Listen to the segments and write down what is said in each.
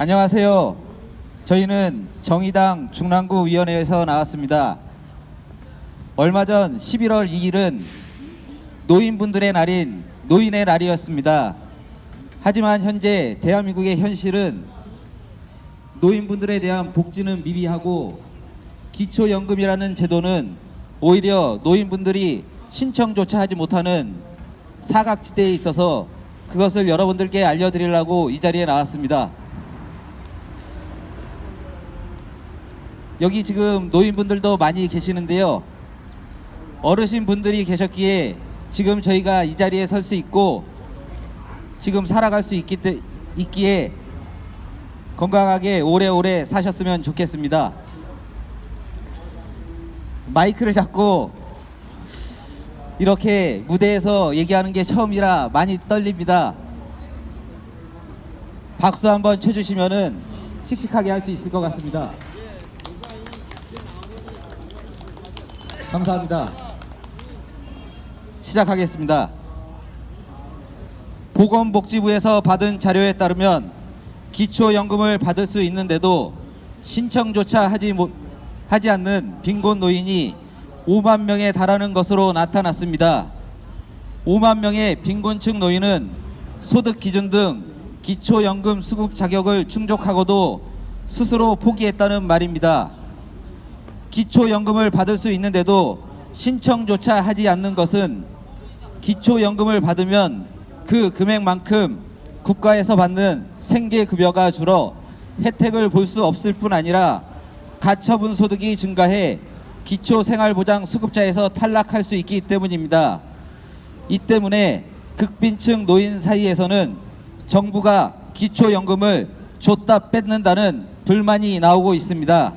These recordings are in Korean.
안녕하세요. 저희는 정의당 중랑구 위원회에서 나왔습니다. 얼마 전 11월 2일은 노인분들의 날인 노인의 날이었습니다. 하지만 현재 대한민국의 현실은 노인분들에 대한 복지는 미비하고 기초연금이라는 제도는 오히려 노인분들이 신청조차 하지 못하는 사각지대에 있어서 그것을 여러분들께 알려드리려고 이 자리에 나왔습니다. 여기 지금 노인분들도 많이 계시는데요. 어르신분들이 계셨기에 지금 저희가 이 자리에 설 수 있고 지금 살아갈 수 있기에 건강하게 오래오래 사셨으면 좋겠습니다. 마이크를 잡고 이렇게 무대에서 얘기하는 게 처음이라 많이 떨립니다. 박수 한번 쳐주시면은 씩씩하게 할 수 있을 것 같습니다. 감사합니다. 시작하겠습니다. 보건복지부에서 받은 자료에 따르면 기초연금을 받을 수 있는데도 신청조차 하지 않는 빈곤 노인이 5만 명에 달하는 것으로 나타났습니다. 5만 명의 빈곤층 노인은 소득 기준 등 기초연금 수급 자격을 충족하고도 스스로 포기했다는 말입니다. 기초연금을 받을 수 있는데도 신청조차 하지 않는 것은 기초연금을 받으면 그 금액만큼 국가에서 받는 생계급여가 줄어 혜택을 볼 수 없을 뿐 아니라 가처분 소득이 증가해 기초생활보장 수급자에서 탈락할 수 있기 때문입니다. 이 때문에 극빈층 노인 사이에서는 정부가 기초연금을 줬다 뺏는다는 불만이 나오고 있습니다.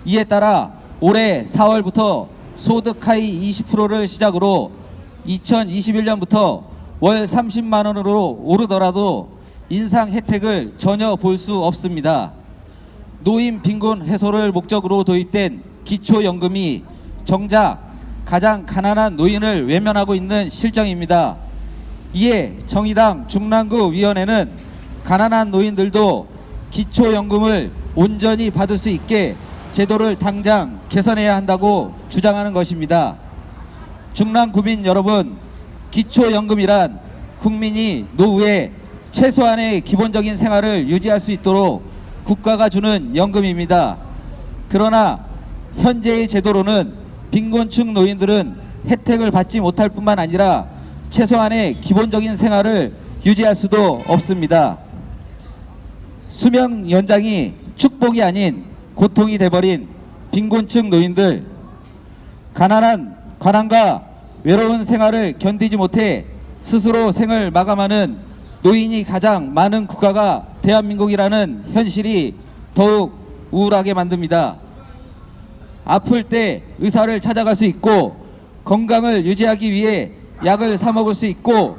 이에 따라 올해 4월부터 소득 하위 20%를 시작으로 2021년부터 월 30만 원으로 오르더라도 인상 혜택을 전혀 볼 수 없습니다. 노인 빈곤 해소를 목적으로 도입된 기초연금이 정작 가장 가난한 노인을 외면하고 있는 실정입니다. 이에 정의당 중랑구 위원회는 가난한 노인들도 기초연금을 온전히 받을 수 있게 제도를 당장 개선해야 한다고 주장하는 것입니다. 중랑구민 여러분, 기초연금이란 국민이 노후에 최소한의 기본적인 생활을 유지할 수 있도록 국가가 주는 연금입니다. 그러나 현재의 제도로는 빈곤층 노인들은 혜택을 받지 못할 뿐만 아니라 최소한의 기본적인 생활을 유지할 수도 없습니다. 수명 연장이 축복이 아닌 고통이 돼버린 빈곤층 노인들, 가난과 외로운 생활을 견디지 못해 스스로 생을 마감하는 노인이 가장 많은 국가가 대한민국이라는 현실이 더욱 우울하게 만듭니다. 아플 때 의사를 찾아갈 수 있고 건강을 유지하기 위해 약을 사 먹을 수 있고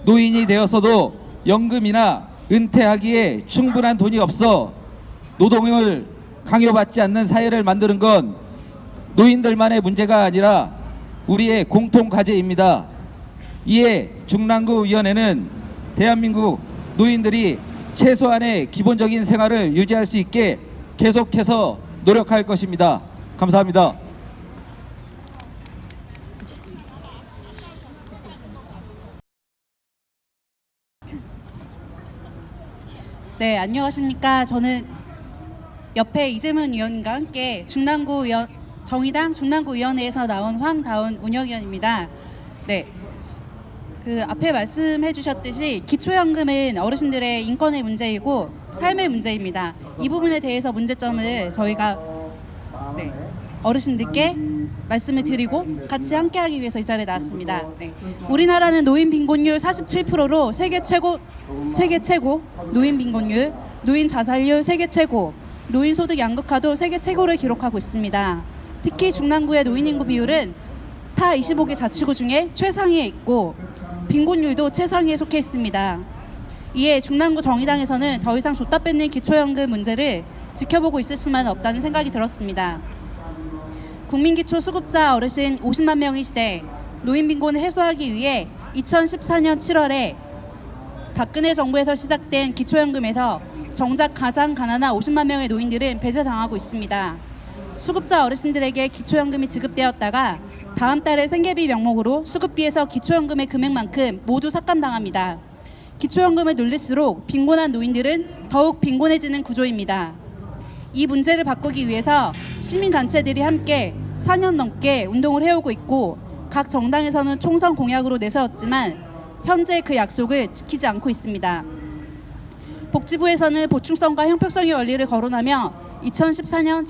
노인이 되어서도 연금이나 은퇴하기에 충분한 돈이 없어 노동을 강요받지 않는 사회를 만드는 건 노인들만의 문제가 아니라 우리의 공통 과제입니다. 이에 중랑구 위원회는 대한민국 노인들이 최소한의 기본적인 생활을 유지할 수 있게 계속해서 노력할 것입니다. 감사합니다. 네, 안녕하십니까. 저는 옆에 이재문 의원님과 함께 정의당 중랑구위원회에서 나온 황다운 운영위원입니다. 네, 그 앞에 말씀해 주셨듯이 기초연금은 어르신들의 인권의 문제이고 삶의 문제입니다. 이 부분에 대해서 문제점을 저희가 어르신들께 말씀을 드리고 같이 함께하기 위해서 이 자리에 나왔습니다. 네. 우리나라는 노인 빈곤율 47%로 세계 최고 노인 빈곤율, 노인 자살률 세계 최고, 노인 소득 양극화도 세계 최고를 기록하고 있습니다. 특히 중랑구의 노인 인구 비율은 타 25개 자치구 중에 최상위에 있고 빈곤율도 최상위에 속해 있습니다. 이에 중랑구 정의당에서는 더 이상 줬다 뺏는 기초연금 문제를 지켜보고 있을 수만은 없다는 생각이 들었습니다. 국민기초 수급자 어르신 50만 명의 시대 노인 빈곤을 해소하기 위해 2014년 7월에 박근혜 정부에서 시작된 기초연금에서 정작 가장 가난한 50만 명의 노인들은 배제당하고 있습니다. 수급자 어르신들에게 기초연금이 지급되었다가 다음 달에 생계비 명목으로 수급비에서 기초연금의 금액만큼 모두 삭감당합니다. 기초연금을 늘릴수록 빈곤한 노인들은 더욱 빈곤해지는 구조입니다. 이 문제를 바꾸기 위해서 시민단체들이 함께 4년 넘게 운동을 해오고 있고 각 정당에서는 총선 공약으로 내세웠지만 현재 그 약속을 지키지 않고 있습니다. 복지부에서는 보충성과 형평성의 원리를 거론하며 2014년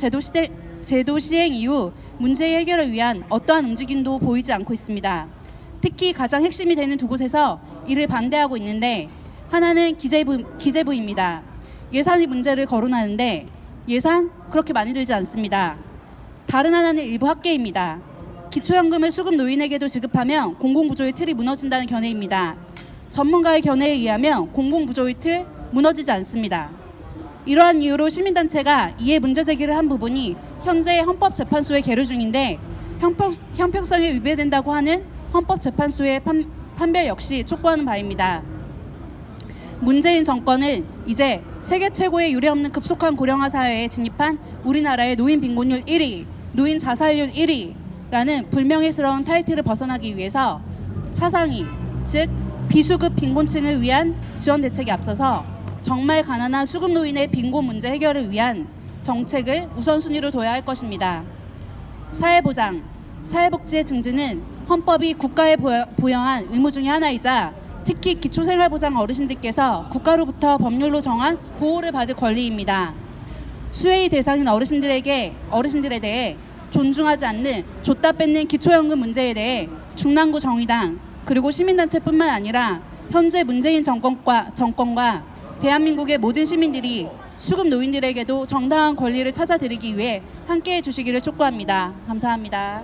제도 시행 이후 문제의 해결을 위한 어떠한 움직임도 보이지 않고 있습니다. 특히 가장 핵심이 되는 두 곳에서 이를 반대하고 있는데 하나는 기재부입니다. 예산의 문제를 거론하는데 예산 그렇게 많이 들지 않습니다. 다른 하나는 일부 학계입니다. 기초연금을 수급 노인에게도 지급하면 공공부조의 틀이 무너진다는 견해입니다. 전문가의 견해에 의하면 공공부조의 틀 무너지지 않습니다. 이러한 이유로 시민단체가 이에 문제 제기를 한 부분이 현재 헌법재판소에 계류 중인데 형평성에 위배된다고 하는 헌법재판소의 판별 역시 촉구하는 바입니다. 문재인 정권은 이제 세계 최고의 유례없는 급속한 고령화 사회에 진입한 우리나라의 노인 빈곤율 1위, 노인 자살률 1위라는 불명예스러운 타이틀을 벗어나기 위해서 차상위, 즉 비수급 빈곤층을 위한 지원 대책에 앞서서 정말 가난한 수급 노인의 빈곤 문제 해결을 위한 정책을 우선순위로 둬야 할 것입니다. 사회보장, 사회복지의 증진은 헌법이 국가에 부여한 의무 중의 하나이자 특히 기초생활보장 어르신들께서 국가로부터 법률로 정한 보호를 받을 권리입니다. 수혜의 대상인 어르신들에 대해 존중하지 않는 줬다 뺏는 기초연금 문제에 대해 중랑구 정의당 그리고 시민단체뿐만 아니라 현재 문재인 정권과 대한민국의 모든 시민들이 수급 노인들에게도 정당한 권리를 찾아드리기 위해 함께해 주시기를 촉구합니다. 감사합니다.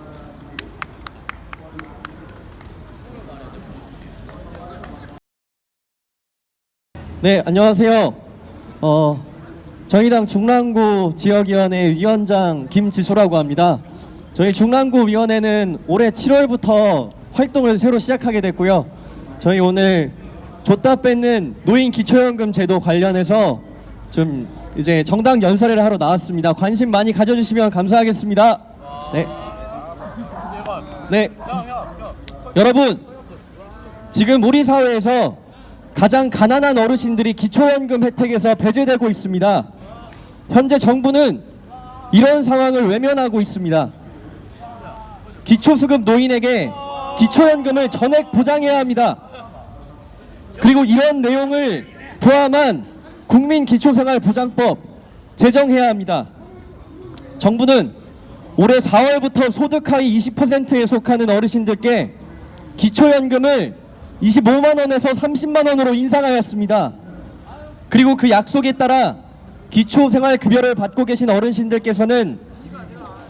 네, 안녕하세요. 정의당 중랑구 지역위원회 위원장 김지수라고 합니다. 저희 중랑구 위원회는 올해 7월부터 활동을 새로 시작하게 됐고요. 저희 오늘 줬다 뺏는 노인 기초연금 제도 관련해서 좀 이제 정당 연설회를 하러 나왔습니다. 관심 많이 가져주시면 감사하겠습니다. 네. 네. 여러분, 지금 우리 사회에서 가장 가난한 어르신들이 기초연금 혜택에서 배제되고 있습니다. 현재 정부는 이런 상황을 외면하고 있습니다. 기초수급 노인에게 기초연금을 전액 보장해야 합니다. 그리고 이런 내용을 포함한 국민기초생활보장법 제정해야 합니다. 정부는 올해 4월부터 소득 하위 20%에 속하는 어르신들께 기초연금을 25만 원에서 30만 원으로 인상하였습니다. 그리고 그 약속에 따라 기초생활급여를 받고 계신 어르신들께서는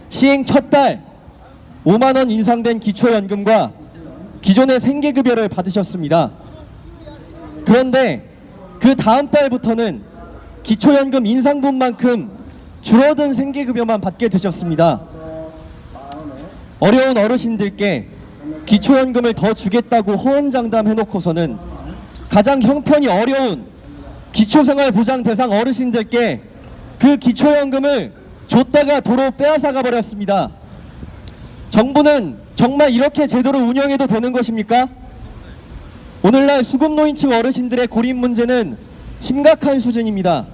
시행 첫 달 5만 원 인상된 기초연금과 기존의 생계급여를 받으셨습니다. 그런데 그 다음 달부터는 기초연금 인상분만큼 줄어든 생계급여만 받게 되셨습니다. 어려운 어르신들께 기초연금을 더 주겠다고 호언장담해놓고서는 가장 형편이 어려운 기초생활보장 대상 어르신들께 그 기초연금을 줬다가 도로 빼앗아가 버렸습니다. 정부는 정말 이렇게 제도를 운영해도 되는 것입니까? 오늘날 수급노인층 어르신들의 고립 문제는 심각한 수준입니다.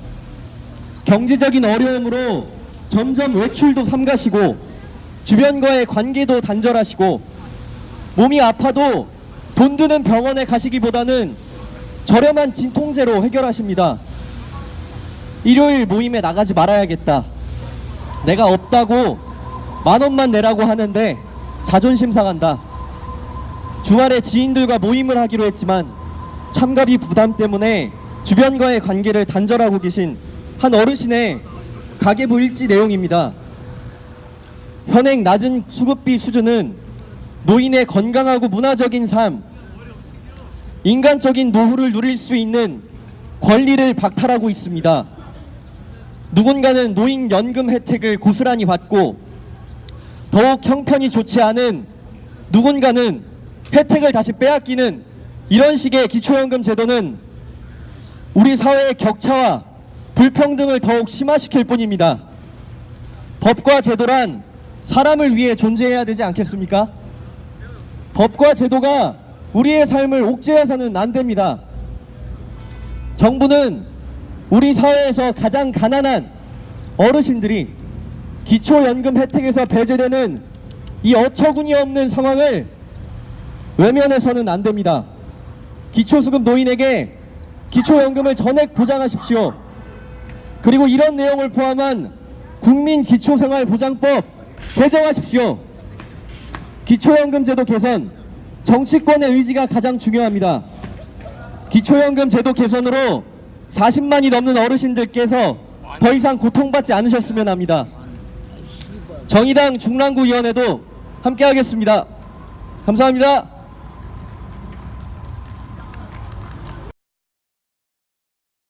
경제적인 어려움으로 점점 외출도 삼가시고 주변과의 관계도 단절하시고 몸이 아파도 돈 드는 병원에 가시기보다는 저렴한 진통제로 해결하십니다. 일요일 모임에 나가지 말아야겠다. 내가 없다고 10,000원만 내라고 하는데 자존심 상한다. 주말에 지인들과 모임을 하기로 했지만 참가비 부담 때문에 주변과의 관계를 단절하고 계신 한 어르신의 가계부 일지 내용입니다. 현행 낮은 수급비 수준은 노인의 건강하고 문화적인 삶, 인간적인 노후를 누릴 수 있는 권리를 박탈하고 있습니다. 누군가는 노인연금 혜택을 고스란히 받고 더욱 형편이 좋지 않은 누군가는 혜택을 다시 빼앗기는 이런 식의 기초연금 제도는 우리 사회의 격차와 불평등을 더욱 심화시킬 뿐입니다. 법과 제도란 사람을 위해 존재해야 되지 않겠습니까? 법과 제도가 우리의 삶을 옥죄해서는 안 됩니다. 정부는 우리 사회에서 가장 가난한 어르신들이 기초연금 혜택에서 배제되는 이 어처구니 없는 상황을 외면해서는 안 됩니다. 기초수급 노인에게 기초연금을 전액 보장하십시오. 그리고 이런 내용을 포함한 국민기초생활보장법 제정하십시오. 기초연금 제도 개선, 정치권의 의지가 가장 중요합니다. 기초연금 제도 개선으로 40만이 넘는 어르신들께서 더 이상 고통받지 않으셨으면 합니다. 정의당 중랑구위원회도 함께하겠습니다. 감사합니다.